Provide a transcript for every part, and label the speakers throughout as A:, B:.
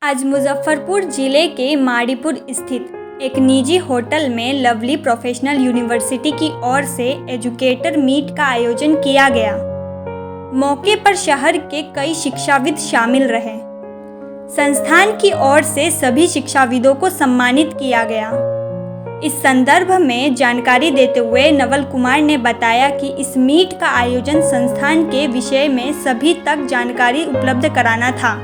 A: आज मुजफ्फरपुर जिले के माड़ीपुर स्थित एक निजी होटल में लवली प्रोफेशनल यूनिवर्सिटी की ओर से एजुकेटर मीट का आयोजन किया गया। मौके पर शहर के कई शिक्षाविद शामिल रहे। संस्थान की ओर से सभी शिक्षाविदों को सम्मानित किया गया। इस संदर्भ में जानकारी देते हुए नवल कुमार ने बताया कि इस मीट का आयोजन संस्थान के विषय में सभी तक जानकारी उपलब्ध कराना था।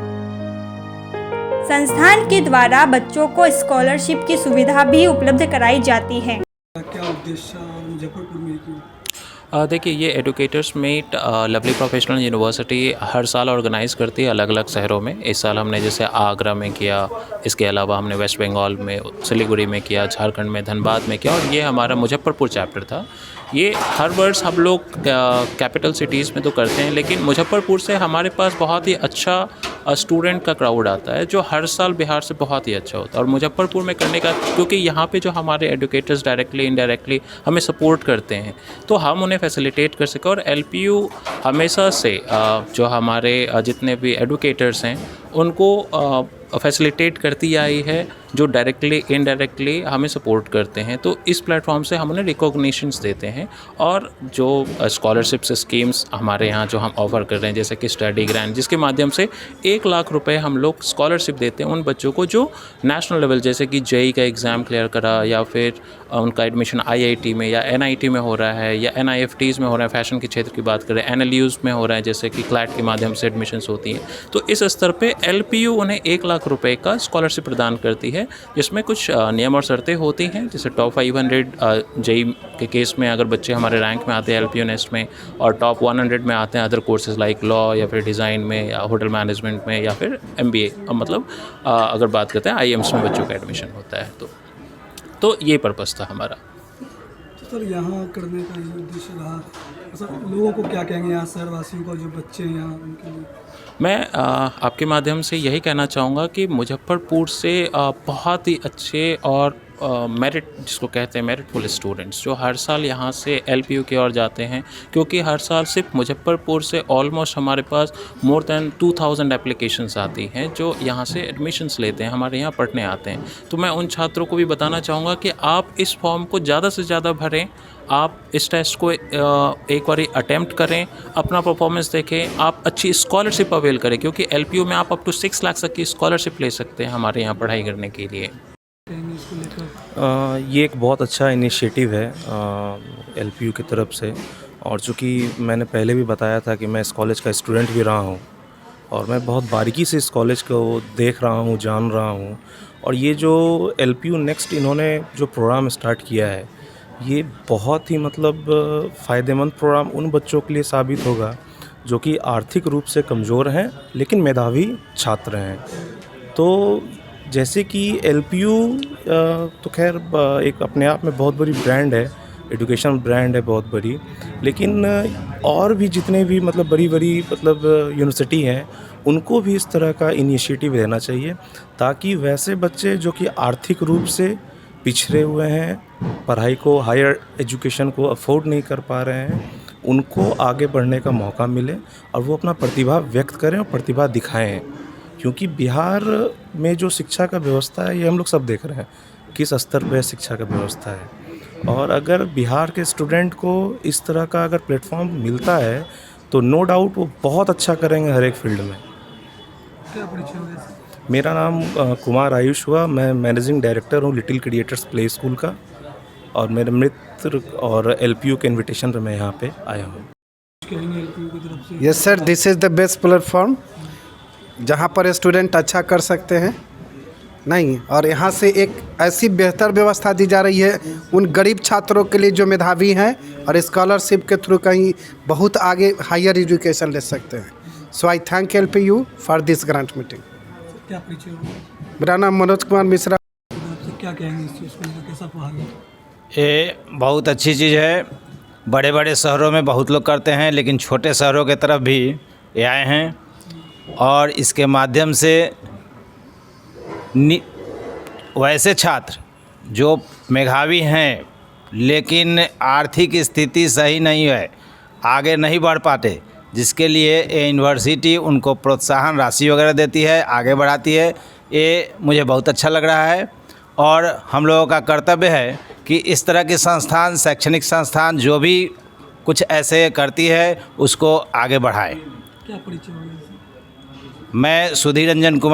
A: संस्थान के द्वारा बच्चों को स्कॉलरशिप की सुविधा भी उपलब्ध कराई जाती है।
B: क्या उद्देश्य मुजफ्फरपुर में क्यों?
C: देखिए, ये educators meet Lovely Professional University हर साल ऑर्गेनाइज़ करती है अलग अलग शहरों में। इस साल हमने जैसे आगरा में किया, इसके अलावा हमने वेस्ट बंगाल में सिलीगुड़ी में किया, झारखंड में धनबाद में किया, और ये हमारा मुजफ्फरपुर चैप्टर था। ये हर वर्ष हम लोग कैपिटल सिटीज़ में तो करते हैं, लेकिन मुजफ्फरपुर से हमारे पास बहुत ही अच्छा स्टूडेंट का क्राउड आता है जो हर साल बिहार से बहुत ही अच्छा होता है। और मुजफ्फरपुर में करने का, क्योंकि यहाँ पे जो हमारे एडुकेटर्स डायरेक्टली इनडायरेक्टली हमें सपोर्ट करते हैं, तो हम उन्हें फैसिलिटेट कर सकें। और एलपीयू हमेशा से जो हमारे जितने भी एडुकेटर्स हैं उनको फैसिलिटेट करती आई है, जो डायरेक्टली इनडायरेक्टली हमें सपोर्ट करते हैं। तो इस प्लेटफॉर्म से हम उन्हें रिकॉग्निशंस देते हैं। और जो स्कॉलरशिप्स स्कीम्स हमारे यहाँ जो हम ऑफ़र कर रहे हैं, जैसे कि स्टडी ग्रांट, जिसके माध्यम से 1 लाख रुपए हम लोग स्कॉलरशिप देते हैं उन बच्चों को जो नेशनल लेवल, जैसे कि जेई का एग्ज़ाम क्लियर करा, या फिर उनका एडमिशन आईआईटी में या एनआईटी में हो रहा है, या एनआईएफटीज़ में हो रहा है, फैशन के क्षेत्र की बात करें, एनएलयूज़ में हो रहा है, जैसे कि क्लैट के माध्यम से एडमिशन्स होती हैं। तो इस स्तर पे एलपीयू उन्हें 1 लाख रुपए का स्कॉलरशिप प्रदान करती है, जिसमें कुछ नियम और शर्तें होती हैं। जैसे टॉप 500 जेई के केस में अगर बच्चे हमारे रैंक में आते हैं एलपीयू नेस्ट में, और टॉप 100 में आते हैं अदर कोर्सेज लाइक लॉ या फिर डिज़ाइन में या होटल मैनेजमेंट में या फिर एमबीए, मतलब अगर बात करते हैं आईएम्स में बच्चों का एडमिशन होता है, तो ये पर्पस था हमारा।
B: तो सर, यहाँ करने का ये उद्देश्य रहा, सर लोगों को क्या कहेंगे यहाँ शहरवासियों को, जो बच्चे हैं यहाँ, उनके लिए?
C: मैं आपके माध्यम से यही कहना चाहूँगा कि मुजफ्फरपुर से बहुत ही अच्छे और मेरिट, जिसको कहते हैं मेरिटफुल स्टूडेंट्स, जो हर साल यहाँ से एलपीयू की ओर जाते हैं, क्योंकि हर साल सिर्फ मुजफ्फरपुर से ऑलमोस्ट हमारे पास मोर देन 2000 एप्लीकेशंस आती हैं जो यहाँ से एडमिशन्स लेते हैं, हमारे यहाँ पढ़ने आते हैं। तो मैं उन छात्रों को भी बताना चाहूँगा कि आप इस फॉर्म को ज़्यादा से ज़्यादा भरें, आप इस टेस्ट को एक बार अटैम्प्ट करें, अपना परफॉर्मेंस देखें, आप अच्छी स्कॉलरशिप अवेल करें, क्योंकि एलपीयू में आप अप टू 6 लाख तक की स्कॉलरशिप ले सकते हैं हमारे यहाँ पढ़ाई करने के लिए।
D: ये एक बहुत अच्छा इनिशिएटिव है एलपीयू की तरफ से। और चूँकि मैंने पहले भी बताया था कि मैं इस कॉलेज का स्टूडेंट भी रहा हूँ, और मैं बहुत बारीकी से इस कॉलेज को देख रहा हूँ, जान रहा हूँ। और ये जो एलपीयू नेक्स्ट इन्होंने जो प्रोग्राम स्टार्ट किया है, ये बहुत ही मतलब फ़ायदेमंद प्रोग्राम उन बच्चों के लिए साबित होगा जो कि आर्थिक रूप से कमज़ोर हैं लेकिन मेधावी छात्र हैं। तो जैसे कि एलपीयू तो खैर एक अपने आप में बहुत बड़ी ब्रांड है, एजुकेशन ब्रांड है बहुत बड़ी, लेकिन और भी जितने भी मतलब बड़ी बड़ी मतलब यूनिवर्सिटी हैं, उनको भी इस तरह का इनिशिएटिव लेना चाहिए, ताकि वैसे बच्चे जो कि आर्थिक रूप से पिछड़े हुए हैं, पढ़ाई को, हायर एजुकेशन को अफोर्ड नहीं कर पा रहे हैं, उनको आगे बढ़ने का मौका मिले और वो अपना प्रतिभा व्यक्त करें और प्रतिभा दिखाएं। क्योंकि बिहार में जो शिक्षा का व्यवस्था है, ये हम लोग सब देख रहे हैं किस स्तर पर शिक्षा का व्यवस्था है। और अगर बिहार के स्टूडेंट को इस तरह का अगर प्लेटफॉर्म मिलता है तो नो डाउट वो बहुत अच्छा करेंगे हर एक फील्ड में।
B: क्या परिचय हो गया?
D: मेरा नाम कुमार आयुष हुआ, मैं मैनेजिंग डायरेक्टर हूँ लिटिल क्रिएटर्स प्ले स्कूल का, और मेरे मित्र और एलपीयू के इनविटेशन पर मैं यहाँ पे आया हूँ।
B: कहेंगे एलपीयू की तरफ से?
E: Yes sir, this is the best platform जहाँ पर स्टूडेंट अच्छा कर सकते हैं नहीं, और यहाँ से एक ऐसी बेहतर व्यवस्था दी जा रही है उन गरीब छात्रों के लिए जो मेधावी हैं और स्कॉलरशिप के थ्रू कहीं बहुत आगे हायर एजुकेशन ले सकते हैं। So I thank LPU for this grant meeting.
B: क्या परिचय हो गया?
E: मेरा नाम मनोज कुमार मिश्रा।
B: आपसे क्या कहेंगे इस चीज़ को, कैसा पढ़ाई है?
F: ये बहुत अच्छी चीज़ है। बड़े बड़े शहरों में बहुत लोग करते हैं, लेकिन छोटे शहरों के तरफ भी ये आए हैं, और इसके माध्यम से वैसे छात्र जो मेधावी हैं लेकिन आर्थिक स्थिति सही नहीं है, आगे नहीं बढ़ पाते, जिसके लिए ये यूनिवर्सिटी उनको प्रोत्साहन राशि वगैरह देती है, आगे बढ़ाती है, ये मुझे बहुत अच्छा लग रहा है और हम लोगों का कर्तव्य है कि इस तरह के संस्थान, शैक्षणिक संस्थान जो भी कुछ ऐसे करती है उसको आगे बढ़ाएं।
B: क्या परिचय होगा?
F: मैं सुधीर रंजन कुमार